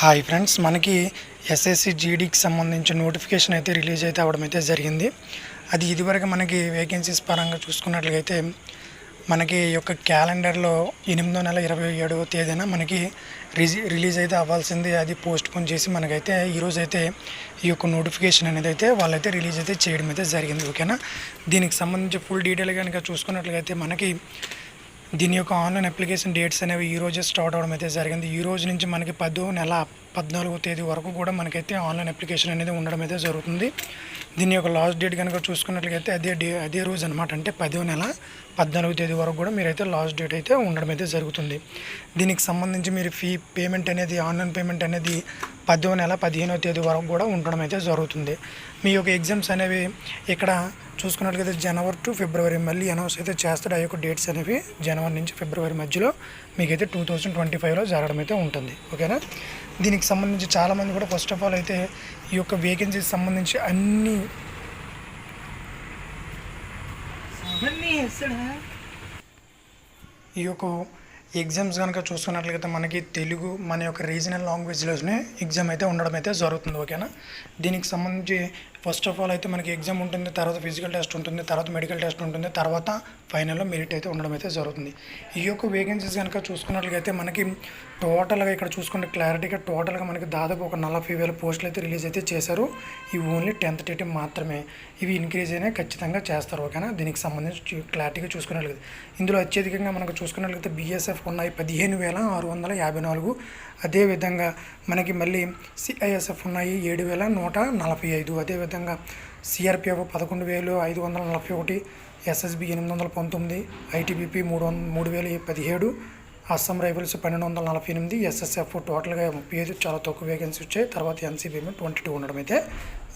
Hi friends, మనకి SSC జీడీకి సంబంధించిన notification అయితే రిలీజ్ అయితే అవ్వడం అయితే జరిగింది. అది ఇదివరకు మనకి వేకెన్సీస్ పరంగా చూసుకున్నట్లయితే మనకి ఈ యొక్క క్యాలెండర్లో 8వ నెల 27వ తేదీన మనకి రిలీజ్ అయితే అవ్వాల్సింది. అది పోస్ట్పోన్ చేసి మనకైతే ఈరోజైతే ఈ యొక్క నోటిఫికేషన్ అనేది అయితే వాళ్ళైతే రిలీజ్ అయితే చేయడం అయితే జరిగింది. ఓకేనా, దీనికి సంబంధించి ఫుల్ డీటెయిల్ కనుక చూసుకున్నట్లయితే మనకి దీని యొక్క ఆన్లైన్ అప్లికేషన్ డేట్స్ అనేవి ఈరోజే స్టార్ట్ అవడం అయితే జరిగింది. ఈ రోజు నుంచి మనకి 10వ నెల 14వ తేదీ వరకు కూడా మనకైతే ఆన్లైన్ అప్లికేషన్ అనేది ఉండడం అయితే జరుగుతుంది. దీని యొక్క లాస్ట్ డేట్ కనుక చూసుకున్నట్లయితే అదే రోజు అనమాట, అంటే 10వ నెల 14వ తేదీ వరకు కూడా మీరైతే లాస్ట్ డేట్ అయితే ఉండడం అయితే జరుగుతుంది. దీనికి సంబంధించి మీరు ఫీ పేమెంట్ అనేది ఆన్లైన్ పేమెంట్ అనేది 10వ నెల 15వ తేదీ వరకు కూడా ఉండడం అయితే జరుగుతుంది. మీ యొక్క ఎగ్జామ్స్ అనేవి ఇక్కడ చూసుకున్నట్లయితే జనవరి టు ఫిబ్రవరి మళ్ళీ అనౌన్స్ అయితే చేస్తారు. ఆ యొక్క డేట్స్ అనేవి జనవరి నుంచి ఫిబ్రవరి మధ్యలో మీకైతే 2025లో జరగడం అయితే ఉంటుంది. ఓకేనా, దీనికి సంబంధించి చాలామంది కూడా ఫస్ట్ ఆఫ్ ఆల్ అయితే ఈ యొక్క వేకెన్సీకి సంబంధించి ఈ యొక్క ఎగ్జామ్స్ కనుక చూసుకున్నట్లయితే మనకి తెలుగు మన యొక్క రీజనల్ లాంగ్వేజ్లోనే ఎగ్జామ్ అయితే ఉండడం అయితే జరుగుతుంది. ఓకేనా, దీనికి సంబంధించి ఫస్ట్ ఆఫ్ ఆల్ అయితే మనకి ఎగ్జామ్ ఉంటుంది, తర్వాత ఫిజికల్ టెస్ట్ ఉంటుంది, తర్వాత మెడికల్ టెస్ట్ ఉంటుంది, తర్వాత ఫైనల్లో మెరిట్ అయితే ఉండడం అయితే జరుగుతుంది. ఈ యొక్క వేకెన్సీస్ కనుక చూసుకున్నట్లయితే మనకి టోటల్గా ఇక్కడ చూసుకుంటే క్లారిటీగా టోటల్గా మనకి దాదాపు ఒక 40,000 పోస్టులు అయితే రిలీజ్ అయితే చేశారు. ఇవి ఓన్లీ 10th డేట్ మాత్రమే, ఇవి ఇంక్రీజ్ అయినా ఖచ్చితంగా చేస్తారు. ఓకేనా, దీనికి సంబంధించి క్లారిటీగా చూసుకున్నట్లయితే ఇందులో అత్యధికంగా మనకు చూసుకున్నట్లయితే బీఎస్ఎఫ్ ఉన్నాయి 15,654. అదేవిధంగా మనకి మళ్ళీ సిఐఎస్ఎఫ్ ఉన్నాయి 7,145. అదేవిధంగా CRPF 11,541, SSB 819, ITBP 3,017, Assam rifles 1,248, SSF టోటల్గా 35, చాలా తక్కువ వేకెన్సీ వచ్చాయి. తర్వాత ఎన్సీబీఎం 22 ఉండడం అయితే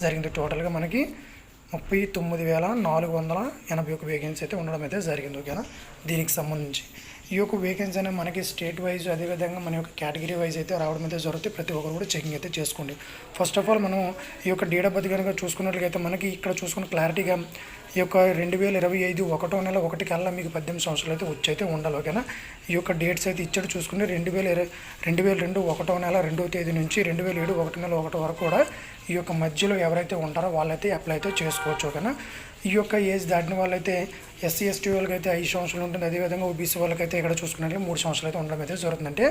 జరిగింది. టోటల్గా మనకి 39,481 వేకెన్సీ అయితే ఉండడం అయితే జరిగింది. ఓకేనా, దీనికి సంబంధించి ఈ యొక్క వేకెన్సీ అనేది మనకి స్టేట్ వైజ్ అదేవిధంగా మన యొక్క కేటగిరీ వైజ్ అయితే రావడం అయితే జరుగుతుంది. ప్రతి ఒక్కరు కూడా చెకింగ్ అయితే చేసుకోండి. ఫస్ట్ ఆఫ్ ఆల్ మనం ఈ యొక్క డేట్ ఆఫ్ బర్త్ కనుక చూసుకున్నట్లయితే మనకి ఇక్కడ చూసుకున్న క్లారిటీగా ఈ యొక్క 2025 1వ నెల 1 కల్లా మీకు 18 సంవత్సరాలు అయితే వచ్చి అయితే ఉండాలి. ఓకేనా, ఈ యొక్క డేట్స్ అయితే ఇచ్చాడు చూసుకుని 2002 1వ నెల 2వ తేదీ నుంచి 2007 1 నెల 1 వరకు కూడా ఈ యొక్క మధ్యలో ఎవరైతే ఉంటారో వాళ్ళైతే అప్లై అయితే చేసుకోవచ్చు. ఓకేనా, ఈ యొక్క ఏజ్ దాటిన వాళ్ళైతే ఎస్సీ ఎస్టీ వాళ్ళకి అయితే 5 సంవత్సరాలు ఉంటుంది. అదేవిధంగా ఓబీసీ వాళ్ళకైతే ఇక్కడ చూసుకున్నట్లయితే 3 సంవత్సరాలు అయితే ఉండడం అయితే జరుగుతుంది. అంటే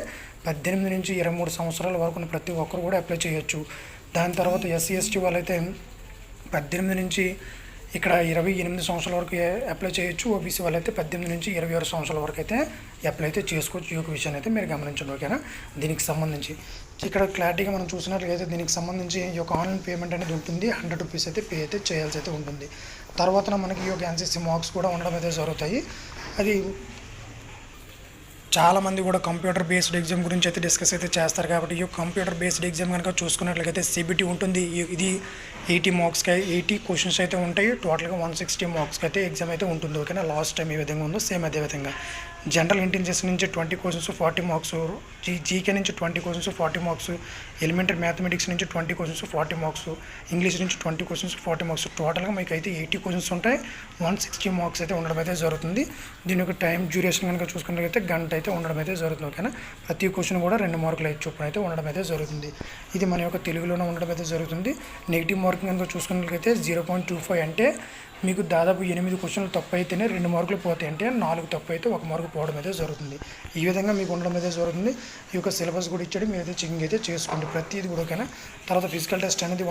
18 నుంచి 23 సంవత్సరాల వరకు ప్రతి ఒక్కరు కూడా అప్లై చేయొచ్చు. దాని తర్వాత ఎస్సీ ఎస్టీ వాళ్ళైతే 18 నుంచి ఇక్కడ 28 సంవత్సరాల వరకు అప్లై చేయొచ్చు. ఓబీసీ వాళ్ళైతే 18 నుంచి 26 సంవత్సరాల వరకు అయితే అప్లై అయితే చేసుకోవచ్చు. ఈ యొక్క విషయాన్ని అయితే మీరు గమనించండి. ఓకేనా, దీనికి సంబంధించి ఇక్కడ క్లారిటీగా మనం చూసినట్లయితే దీనికి సంబంధించి ఈ యొక్క ఆన్లైన్ పేమెంట్ అనేది ఉంటుంది. 100 రూపీస్ అయితే పే అయితే చేయాల్సి అయితే ఉంటుంది. తర్వాత మనకి ఈ యొక్క ఎన్సీసీ మార్క్స్ కూడా ఉండడం అయితే జరుగుతాయి. అది చాలామంది కూడా కంప్యూటర్ బేస్డ్ ఎగ్జామ్ గురించి అయితే డిస్కస్ అయితే చేస్తారు. కాబట్టి ఈ కంప్యూటర్ బేస్డ్ ఎగ్జామ్ కనుక చూసుకున్నట్లయితే సిబిటీ ఉంటుంది. ఇది 80 మార్క్స్కి 80 క్వశ్చన్స్ అయితే ఉంటాయి. టోటల్గా 160 మార్క్స్కి అయితే ఎగ్జామ్ అయితే ఉంటుంది. ఓకేనా, లాస్ట్ టైం ఏ విధంగా ఉందో సేమ్ అదేవిధంగా జనరల్ ఇంటెలిజెన్స్ నుంచి 20 క్వశ్చన్స్ 40 మార్క్స్, జీకే నుంచి 20 క్వశ్చన్స్ 40 మార్క్స్, ఎలిమెంటరీ మ్యాథమెటిక్స్ నుంచి 20 క్వశ్చన్స్ 40 మార్క్స్, ఇంగ్లీష్ నుంచి 20 క్వశ్చన్స్ 40 మార్క్స్, టోటల్గా మీకు అయితే 80 క్వశ్చన్స్ ఉంటాయి. 160 మార్క్స్ అయితే ఉండడం అయితే జరుగుతుంది. దీని యొక్క టైం డ్యూరేషన్ కనుక చూసుకున్నట్లయితే గంట అయితే ఉండడం అయితే జరుగుతుంది. ఓకేనా, ప్రతి క్వశ్చన్ కూడా 2 మార్కులు అయితే చొప్పున అయితే ఉండడం అయితే జరుగుతుంది. ఇది మన యొక్క తెలుగులోనే ఉండడం అయితే జరుగుతుంది. నెగిటివ్ మార్కింగ్ కనుక చూసుకున్నట్లయితే 0.25, అంటే మీకు దాదాపు 8 క్వశ్చన్లు తప్పు అయితేనే 2 మార్కులు పోతాయి. అంటే 4 తప్పు అయితే 1 మార్కు పోవడం అయితే జరుగుతుంది. ఈ విధంగా మీకు ఉండడం అయితే జరుగుతుంది. ఈ యొక్క సిలబస్ కూడా ఇచ్చాడు, మీరు అయితే చెకింగ్ అయితే చేసుకోండి ప్రతిది కూడా. ఓకేనా, తర్వాత ఫిజికల్ టెస్ట్ అనేది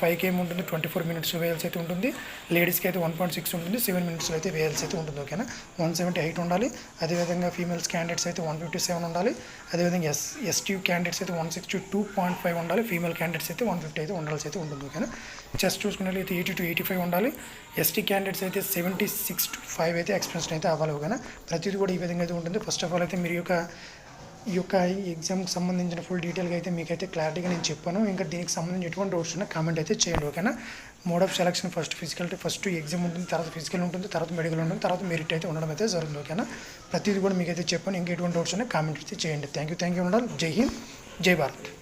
5 km ఉంటుంది. 24 minutes వేయాల్సి అయితే ఉంటుంది. లేడీస్కి అయితే 1.6 ఉంటుంది. 7 minutes అయితే వేయాల్సి అయితే ఉంటుంది. ఓకేనా, 178 ఉండాలి. అదేవిధంగా ఫీమేల్స్ క్యాండిడేట్స్ అయితే 157 ఉండాలి. అదేవిధంగా ఎస్టీ క్యాండిడేట్స్ అయితే 162.5 ఉండాలి. ఫీమేల్ క్యాండిడేట్స్ అయితే 150 అయితే ఉండాల్సి అయితే ఉంటుంది. ఓకేనా, చెస్ట్ చూసుకున్నట్లయితే 80 to 85 ఉండాలి. ఎస్టీ క్యాండిడేట్స్ అయితే 76 to 5 అయితే ఎక్స్పెన్షన్ అయితే అవ్వాలి. ఓకేనా, ప్రతిదీ కూడా ఈ విధంగా అయితే ఉంటుంది. ఫస్ట్ ఆఫ్ ఆల్ అయితే మీరు ఈ యొక్క ఎగ్జామ్కి సంబంధించిన ఫుల్ డీటెయిల్గా అయితే మీకైతే క్లారిటీగా నేను చెప్పాను. ఇంకా దీనికి సంబంధించి ఎటువంటి డౌట్స్ ఉన్నా కామెంట్ అయితే చేయండి. ఓకేనా, mode of selection first exam ఉంటుంది, తర్వాత ఫిజికల్ ఉంటుంది, తర్వాత మెడికల్ ఉంటుంది, తర్వాత మెరిట్ అయితే ఉండడం అయితే జరుగుతుంది. ఓకేనా, ప్రతిదీ కూడా మీకైతే చెప్పాను. ఇంకా ఎటువంటి డౌట్స్ ఉన్నా కామెంట్ అయితే చేయండి. థ్యాంక్ యూ ఉండాలి. జై హింద్, జై భారత్.